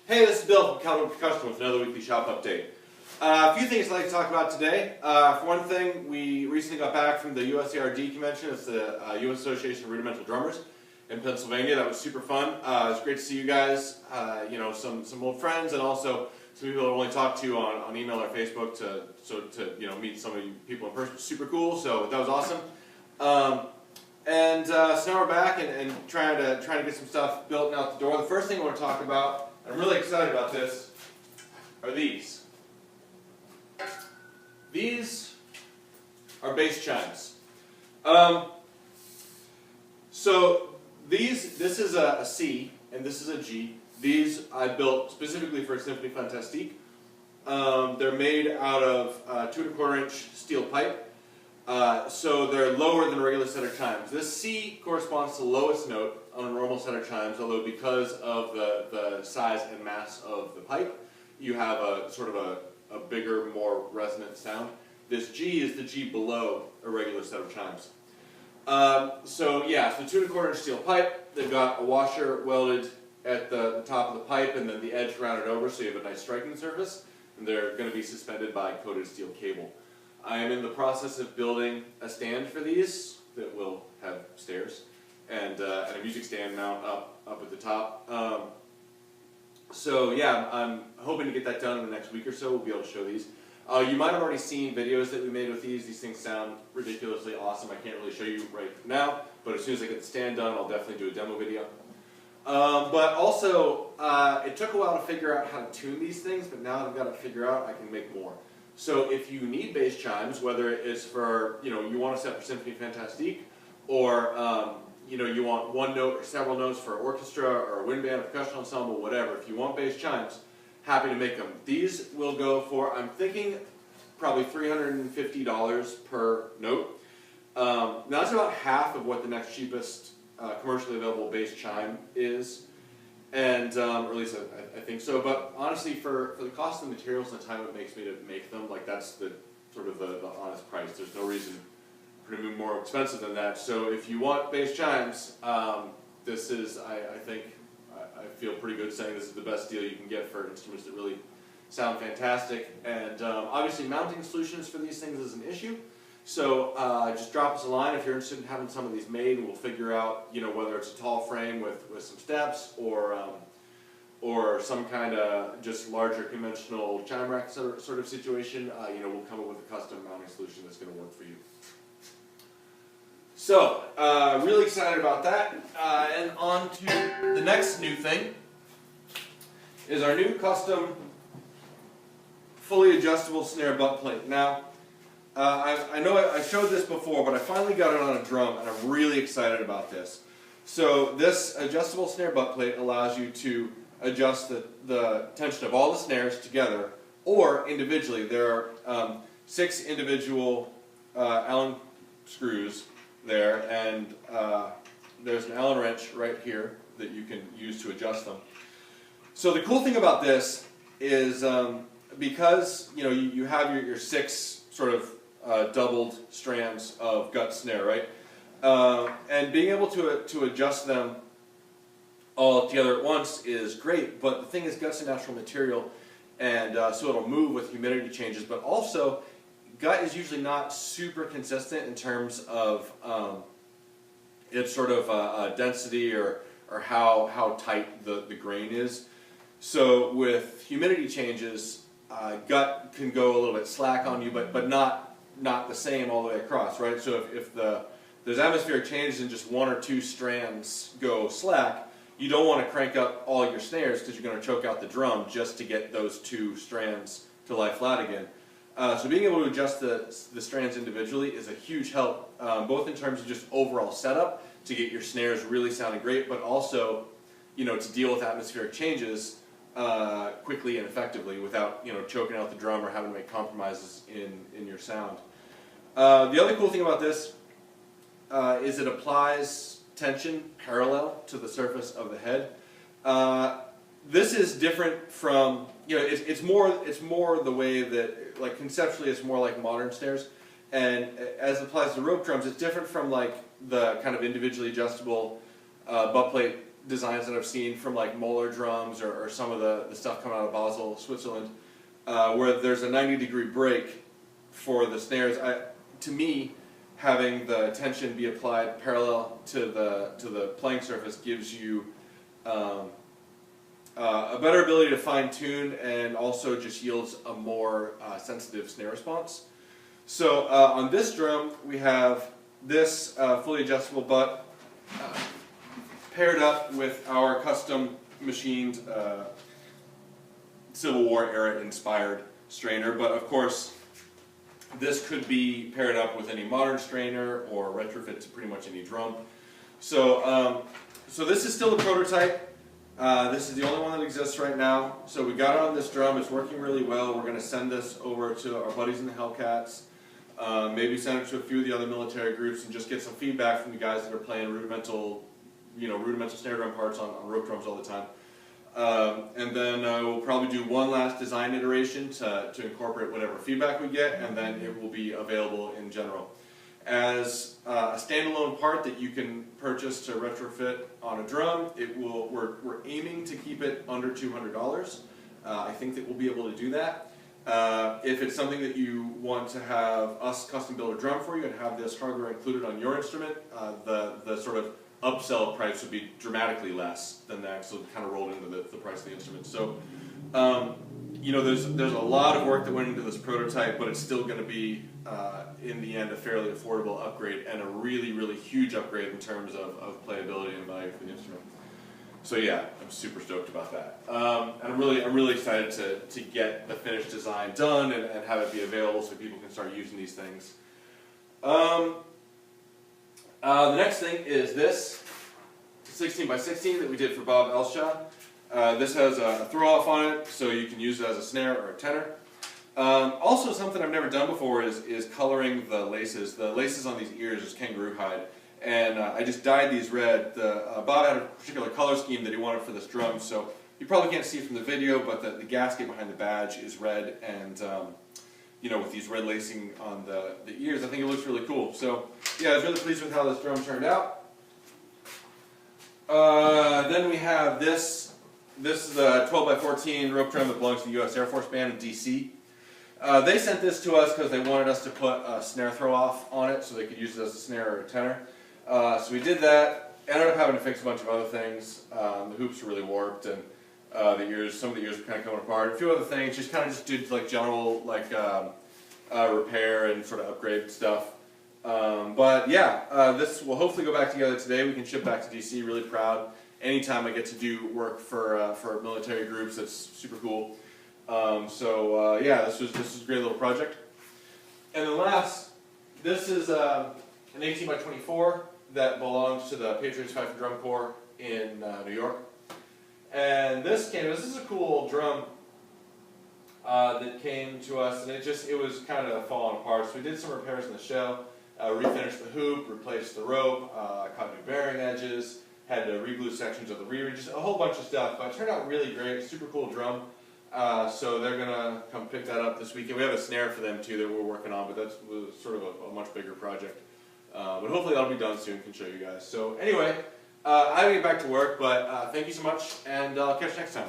Hey, this is Bill from Calderwood Percussion with another weekly shop update. A few things I'd like to talk about today. For one thing, we recently got back from the USARD convention. It's the U.S. Association of Rudimental Drummers in Pennsylvania. That was super fun. It was great to see you guys, some old friends, and also some people I've only talked to on email or Facebook to meet some of you people in person. Super cool. So that was awesome. So now we're back and trying to get some stuff built and out the door. The first thing I want to talk about, and I'm really excited about this, are these. These are bass chimes. This is a C and this is a G. These I built specifically for Symphony Fantastique. They're made out of 2 1/4 inch steel pipe. So they're lower than regular setter chimes. This C corresponds to the lowest note on a normal setter chimes, although because of the size and mass of the pipe, you have a sort of a bigger, more resonant sound. This G is the G below a regular setter chimes. So 2 1/4 inch steel pipe. They've got a washer welded at the top of the pipe and then the edge rounded over so you have a nice striking surface. And they're going to be suspended by coated steel cable. I am in the process of building a stand for these that will have stairs and a music stand mount up at the top. I'm hoping to get that done in the next week or so. We'll be able to show these. You might have already seen videos that we made with these. These things sound ridiculously awesome. I can't really show you right now, but as soon as I get the stand done, I'll definitely do a demo video. It took a while to figure out how to tune these things, but now that I've got it figured out, I can make more. So if you need bass chimes, whether it's for, you want to set for Symphony Fantastique, or, you want one note or several notes for orchestra or a wind band, a percussion ensemble, whatever. If you want bass chimes, happy to make them. These will go for, I'm thinking, probably $350 per note. Now that's about half of what the next cheapest commercially available bass chime is. And, or at least I think so, but honestly for the cost of the materials and the time it makes me to make them, like that's the sort of the honest price. There's no reason for it to be more expensive than that. So if you want bass chimes, this is, I feel pretty good saying this is the best deal you can get for instruments that really sound fantastic. And obviously mounting solutions for these things is an issue. So just drop us a line if you're interested in having some of these made, and we'll figure out, whether it's a tall frame with some steps or some kind of just larger conventional chime rack sort of situation. We'll come up with a custom mounting solution that's going to work for you. So really excited about that. And on to the next new thing is our new custom fully adjustable snare butt plate. Now, I know I showed this before, but I finally got it on a drum, and I'm really excited about this. So this adjustable snare butt plate allows you to adjust the tension of all the snares together or individually. There are 6 individual Allen screws there, and there's an Allen wrench right here that you can use to adjust them. So the cool thing about this is because you have your 6 sort of doubled strands of gut snare, right? And being able to adjust them all together at once is great, but the thing is gut's a natural material, and so it'll move with humidity changes, but also gut is usually not super consistent in terms of its sort of density or how tight the grain is. So with humidity changes, gut can go a little bit slack on you, but not the same all the way across, right? So if there's atmospheric changes and just 1 or 2 strands go slack, you don't want to crank up all your snares because you're going to choke out the drum just to get those 2 strands to lie flat again. So being able to adjust the strands individually is a huge help, both in terms of just overall setup to get your snares really sounding great, but also to deal with atmospheric changes quickly and effectively without choking out the drum or having to make compromises in your sound. The other cool thing about this is it applies tension parallel to the surface of the head. This is different from it's more the way that, like, conceptually it's more like modern snares, and as it applies to rope drums, it's different from like the kind of individually adjustable butt plate designs that I've seen from like Moeller drums or some of the stuff coming out of Basel, Switzerland, where there's a 90-degree break for the snares. To me, having the tension be applied parallel to the playing surface gives you a better ability to fine tune, and also just yields a more sensitive snare response. So on this drum we have this fully adjustable butt paired up with our custom machined Civil War era inspired strainer, but of course this could be paired up with any modern strainer or retrofit to pretty much any drum. So, so this is still a prototype. This is the only one that exists right now. So we got it on this drum. It's working really well. We're going to send this over to our buddies in the Hellcats. Maybe send it to a few of the other military groups and just get some feedback from the guys that are playing rudimental snare drum parts on rope drums all the time. And then we'll probably do one last design iteration to incorporate whatever feedback we get, and then it will be available in general. As a standalone part that you can purchase to retrofit on a drum, we're aiming to keep it under $200. I think that we'll be able to do that. If it's something that you want to have us custom build a drum for you and have this hardware included on your instrument, the sort of upsell price would be dramatically less than that, so it kind of rolled into the price of the instrument. So, you know, there's a lot of work that went into this prototype, but it's still going to be, in the end, a fairly affordable upgrade and a really, really huge upgrade in terms of playability and value for the instrument. So yeah, I'm super stoked about that. And I'm really excited to get the finished design done and have it be available so people can start using these things. The next thing is this 16x16 that we did for Bob Elshaw. This has a throw-off on it, so you can use it as a snare or a tenor. Also, something I've never done before is coloring the laces. The laces on these ears is kangaroo hide, and I just dyed these red. Bob had a particular color scheme that he wanted for this drum, so you probably can't see it from the video, but the gasket behind the badge is red, and you know, with these red lacing on the ears, I think it looks really cool. So yeah, I was really pleased with how this drum turned out. Then we have this. This is a 12x14 rope drum that belongs to the U.S. Air Force Band in D.C. They sent this to us because they wanted us to put a snare throw-off on it so they could use it as a snare or a tenor. So we did that. Ended up having to fix a bunch of other things. The hoops were really warped, and some of the ears were kind of coming apart. A few other things. Just did like general repair and sort of upgrade stuff. But yeah, this will hopefully go back together today. We can ship back to D.C. Really proud. Anytime I get to do work for military groups, that's super cool. Yeah, this was a great little project. And then last, this is an 18x24 that belongs to the Patriots Fife and Drum Corps in New York. And this is a cool old drum that came to us, and it was kind of falling apart. So we did some repairs in the shell, refinished the hoop, replaced the rope, cut new bearing edges, had to re-glue sections of the rear, just a whole bunch of stuff. But it turned out really great, super cool drum. So they're going to come pick that up this weekend. We have a snare for them too that we're working on, but that's sort of a much bigger project. But hopefully that'll be done soon, can show you guys. So anyway, I have to get back to work, but thank you so much, and I'll catch you next time.